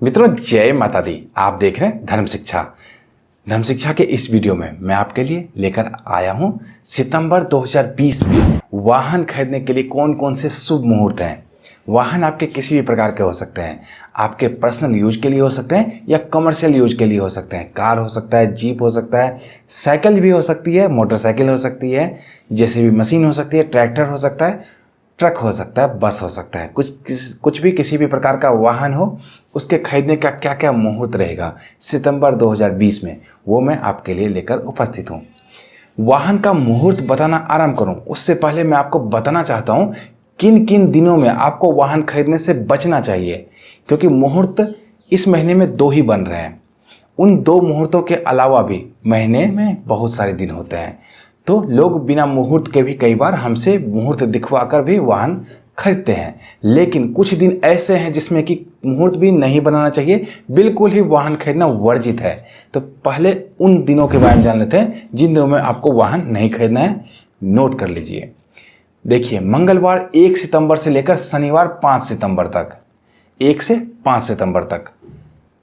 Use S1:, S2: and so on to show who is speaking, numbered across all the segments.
S1: मित्रों, जय माता दी। आप देख रहे हैं धर्म शिक्षा। धर्म शिक्षा के इस वीडियो में मैं आपके लिए लेकर आया हूं सितंबर 2020 में वाहन खरीदने के लिए कौन कौन से शुभ मुहूर्त हैं। वाहन आपके किसी भी प्रकार के हो सकते हैं। आपके पर्सनल यूज के लिए हो सकते हैं या कमर्शियल यूज के लिए हो सकते हैं। कार हो सकता है, जीप हो सकता है, साइकिल भी हो सकती है, मोटरसाइकिल हो सकती है, जेसीबी मशीन हो सकती है, ट्रैक्टर हो सकता है, ट्रक हो सकता है, बस हो सकता है। कुछ भी किसी भी प्रकार का वाहन हो, उसके खरीदने का क्या क्या मुहूर्त रहेगा सितंबर 2020 में, वो मैं आपके लिए लेकर उपस्थित हूँ। वाहन का मुहूर्त बताना आरंभ करूं उससे पहले मैं आपको बताना चाहता हूं किन किन दिनों में आपको वाहन खरीदने से बचना चाहिए, क्योंकि मुहूर्त इस महीने में 2 ही बन रहे हैं। उन 2 मुहूर्तों के अलावा भी महीने में बहुत सारे दिन होते हैं, तो लोग बिना मुहूर्त के भी कई बार हमसे मुहूर्त दिखवा कर भी वाहन खरीदते हैं। लेकिन कुछ दिन ऐसे हैं जिसमें कि मुहूर्त भी नहीं बनाना चाहिए, बिल्कुल ही वाहन खरीदना वर्जित है। तो पहले उन दिनों के बारे में जान लेते हैं जिन दिनों में आपको वाहन नहीं खरीदना है। नोट कर लीजिए। देखिए, मंगलवार 1 सितंबर से लेकर शनिवार 5 सितंबर तक, 1 से 5 सितंबर तक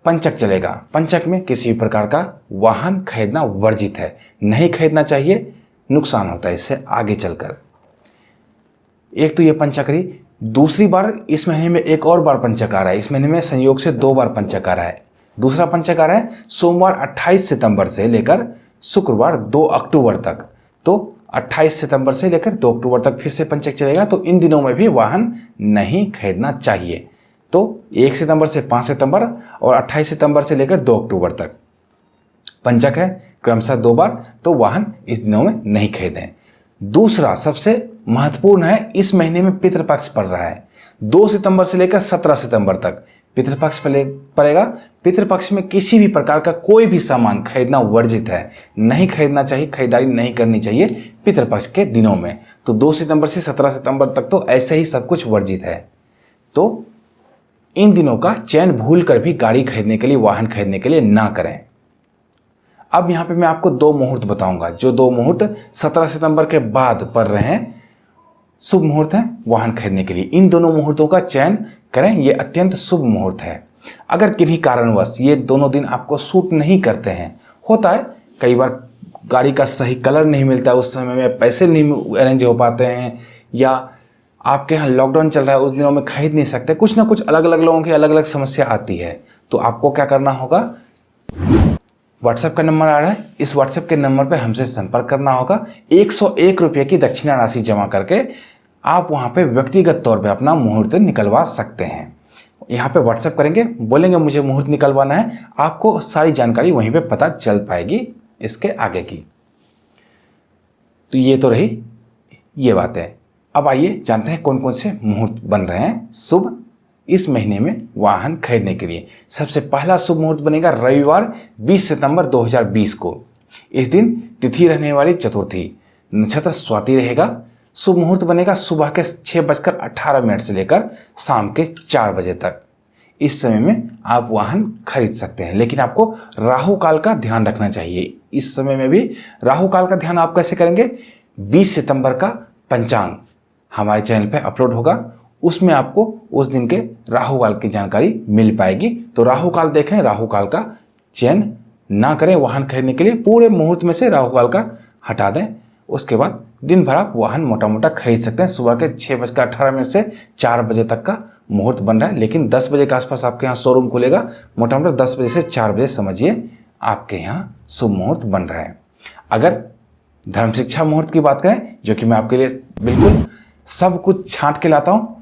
S1: पंचक चलेगा। पंचक में किसी भी प्रकार का वाहन खरीदना वर्जित है, नहीं खरीदना चाहिए, नुकसान होता है इससे आगे चलकर। एक तो ये पंचक रही। दूसरी बार इस महीने में एक और बार पंचक आ रहा है। इस महीने में संयोग से 2 बार पंचक आ रहा है। दूसरा पंचक आ रहा है सोमवार 28 सितंबर से लेकर शुक्रवार 2 अक्टूबर तक। तो 28 सितंबर से लेकर 2 अक्टूबर तक फिर से पंचक चलेगा। तो इन दिनों में भी वाहन नहीं खरीदना चाहिए। तो 1 सितंबर से 5 सितंबर और 28 सितंबर से लेकर 2 अक्टूबर तक पंचक है, क्रमशः 2 बार। तो वाहन इस दिनों में नहीं खरीदें। दूसरा सबसे महत्वपूर्ण है, इस महीने में पितृपक्ष पड़ रहा है। 2 सितंबर से लेकर 17 सितंबर तक पितृपक्ष पड़ेगा। पितृपक्ष में किसी भी प्रकार का कोई भी सामान खरीदना वर्जित है, नहीं खरीदना चाहिए, खरीदारी नहीं करनी चाहिए पितृपक्ष के दिनों में। तो 2 सितंबर से 17 सितंबर तक तो ऐसे ही सब कुछ वर्जित है। तो इन दिनों का चयन भूल कर भी गाड़ी खरीदने के लिए, वाहन खरीदने के लिए ना करें। अब यहाँ पे मैं आपको 2 मुहूर्त बताऊंगा, जो 2 मुहूर्त 17 सितंबर के बाद पड़ रहे हैं, शुभ मुहूर्त हैं वाहन खरीदने के लिए। इन दोनों मुहूर्तों का चयन करें, ये अत्यंत शुभ मुहूर्त है। अगर किन्हीं कारणवश ये दोनों दिन आपको सूट नहीं करते हैं, होता है कई बार गाड़ी का सही कलर नहीं मिलता है, उस समय में पैसे नहीं अरेंज हो पाते हैं, या आपके यहाँ लॉकडाउन चल रहा है, उस दिनों में खरीद नहीं सकते, कुछ ना कुछ अलग अलग लोगों की अलग अलग समस्या आती है। तो आपको क्या करना होगा, व्हाट्सएप का नंबर आ रहा है, इस व्हाट्सएप के नंबर पे हमसे संपर्क करना होगा। 101 रुपये की दक्षिणा राशि जमा करके आप वहाँ पे व्यक्तिगत तौर पे अपना मुहूर्त निकलवा सकते हैं। यहाँ पे व्हाट्सएप करेंगे, बोलेंगे मुझे मुहूर्त निकलवाना है, आपको सारी जानकारी वहीं पे पता चल पाएगी इसके आगे की। तो ये तो रही ये बात है। अब आइए जानते हैं कौन कौन से मुहूर्त बन रहे हैं शुभ इस महीने में वाहन खरीदने के लिए। सबसे पहला शुभ मुहूर्त बनेगा रविवार 20 सितंबर 2020 को। इस दिन तिथि रहने वाली चतुर्थी, नक्षत्र स्वाति रहेगा। शुभ मुहूर्त बनेगा सुबह के 6:18 से लेकर शाम के 4 बजे तक। इस समय में आप वाहन खरीद सकते हैं, लेकिन आपको राहु काल का ध्यान रखना चाहिए। इस समय में भी राहु काल का ध्यान आप कैसे करेंगे, 20 सितंबर का पंचांग हमारे चैनल पर अपलोड होगा, उसमें आपको उस दिन के राहु काल की जानकारी मिल पाएगी। तो राहु काल देखें, राहु काल का चयन ना करें वाहन खरीदने के लिए। पूरे मुहूर्त में से राहु काल का हटा दें। उसके बाद दिन भर आप वाहन मोटा मोटा खरीद सकते हैं। सुबह के 6:18 से 4 बजे तक का मुहूर्त बन रहा है, लेकिन 10 बजे के आसपास आपके यहाँ शोरूम खुलेगा। मोटा मोटा 10 बजे से 4 बजे समझिए आपके यहाँ शुभ मुहूर्त बन रहा है। अगर धर्म शिक्षा मुहूर्त की बात करें, जो कि मैं आपके लिए बिल्कुल सब कुछ छांट के लाता हूँ,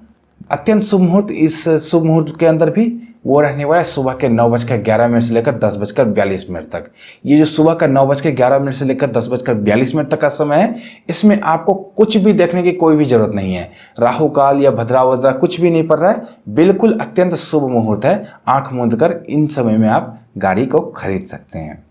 S1: अत्यंत शुभ मुहूर्त इस शुभ मुहूर्त के अंदर भी वो रहने वाला है सुबह के 9:11 से लेकर 10:42 तक। ये जो सुबह का 9:11 से लेकर 10:42 तक का समय है, इसमें आपको कुछ भी देखने की कोई भी जरूरत नहीं है। राहु काल या भद्रा वद्रा कुछ भी नहीं पड़ रहा है, बिल्कुल अत्यंत शुभ मुहूर्त है। आंख मूंद कर इन समय में आप गाड़ी को खरीद सकते हैं।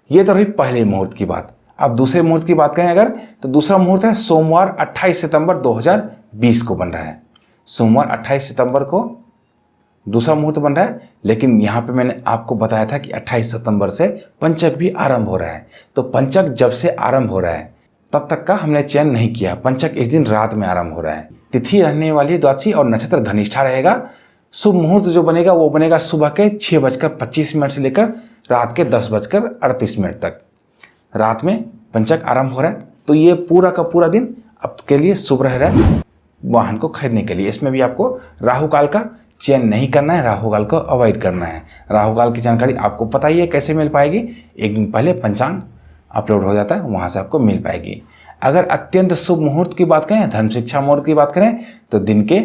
S1: ये तो रही पहले मुहूर्त की बात। अब दूसरे मुहूर्त की बात करें अगर, तो दूसरा मुहूर्त है सोमवार 28 सितंबर 2020 को बन रहा है। सोमवार 28 सितंबर को दूसरा मुहूर्त बन रहा है, लेकिन यहाँ पे मैंने आपको बताया था कि 28 सितंबर से पंचक भी आरंभ हो रहा है। तो पंचक जब से आरंभ हो रहा है तब तक का हमने चयन नहीं किया। पंचक इस दिन रात में आरंभ हो रहा है। तिथि रहने वाली द्वादशी और नक्षत्र धनिष्ठा रहेगा। शुभ मुहूर्त जो बनेगा वो बनेगा सुबह के 6:25 से लेकर रात के 10:38 तक। रात में पंचक आरंभ हो रहा है, तो ये पूरा का पूरा दिन आपके लिए शुभ रह रहा है वाहन को खरीदने के लिए। इसमें भी आपको राहु काल का चयन नहीं करना है, राहु काल को अवॉइड करना है। राहु काल की जानकारी आपको पता ही है कैसे मिल पाएगी, एक दिन पहले पंचांग अपलोड हो जाता है, वहाँ से आपको मिल पाएगी। अगर अत्यंत शुभ मुहूर्त की बात करें, धर्म शिक्षा मुहूर्त की बात करें, तो दिन के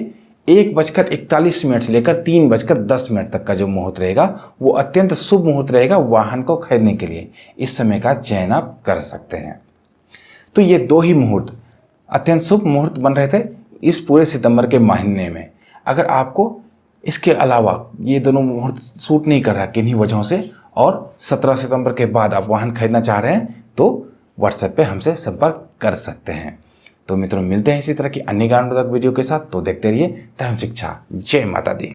S1: 1:41 से लेकर 3:10 तक का जो मुहूर्त रहेगा वो अत्यंत शुभ मुहूर्त रहेगा वाहन को खरीदने के लिए। इस समय का चयन आप कर सकते हैं। तो ये 2 ही मुहूर्त अत्यंत शुभ मुहूर्त बन रहे थे इस पूरे सितंबर के महीने में। अगर आपको इसके अलावा ये दोनों मुहूर्त सूट नहीं कर रहा किन्हीं वजहों से और 17 सितंबर के बाद आप वाहन खरीदना चाह रहे हैं, तो व्हाट्सएप पे हमसे संपर्क कर सकते हैं। तो मित्रों, मिलते हैं इसी तरह की अन्य ज्ञानवर्धक वीडियो के साथ। तो देखते रहिए धर्म शिक्षा। जय माता दी।